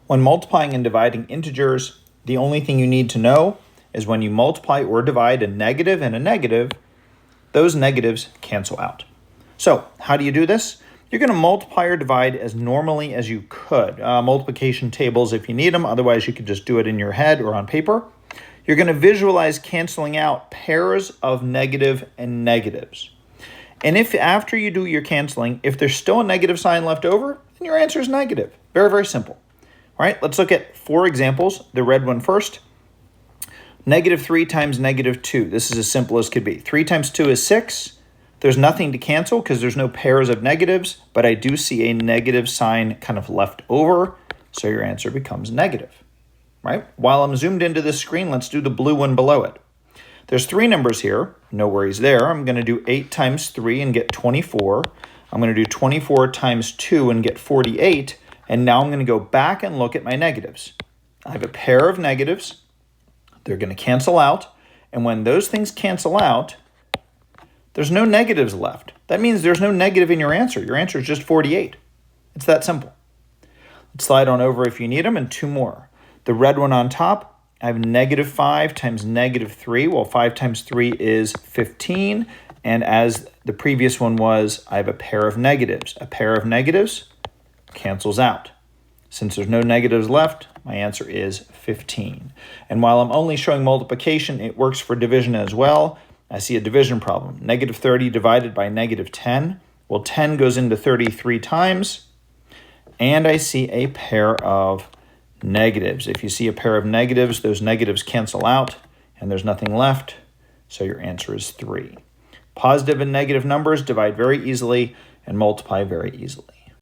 When multiplying and dividing integers, the only thing you need to know is when you multiply or divide a negative and a negative, those negatives cancel out. So how do you do this? You're going to multiply or divide as normally as you could. Multiplication tables if you need them, otherwise you could just do it in your head or on paper. You're going to visualize canceling out pairs of negative and negatives. And if after you do your canceling, if there's still a negative sign left over, then your answer is negative. Very, very simple. All right, let's look at 4 examples. The red one first. -3 times -2. This is as simple as could be. 3 times 2 is 6. There's nothing to cancel because there's no pairs of negatives, but I do see a negative sign kind of left over, so your answer becomes negative, right? While I'm zoomed into this screen, let's do the blue one below it. There's 3 numbers here, no worries there. I'm going to do 8 times 3 and get 24. I'm going to do 24 times 2 and get 48, and now I'm going to go back and look at my negatives. I have a pair of negatives. They're going to cancel out, and when those things cancel out, there's no negatives left. That means there's no negative in your answer. Your answer is just 48. It's that simple. Let's slide on over if you need them, and 2 more. The red one on top, I have -5 times -3. Well, 5 times 3 is 15, and as the previous one was, I have a pair of negatives. A pair of negatives cancels out. Since there's no negatives left, my answer is 15. And while I'm only showing multiplication, it works for division as well. I see a division problem. -30 divided by -10. Well, 10 goes into 33 times, and I see a pair of negatives. If you see a pair of negatives, those negatives cancel out, and there's nothing left, so your answer is 3. Positive and negative numbers divide very easily and multiply very easily.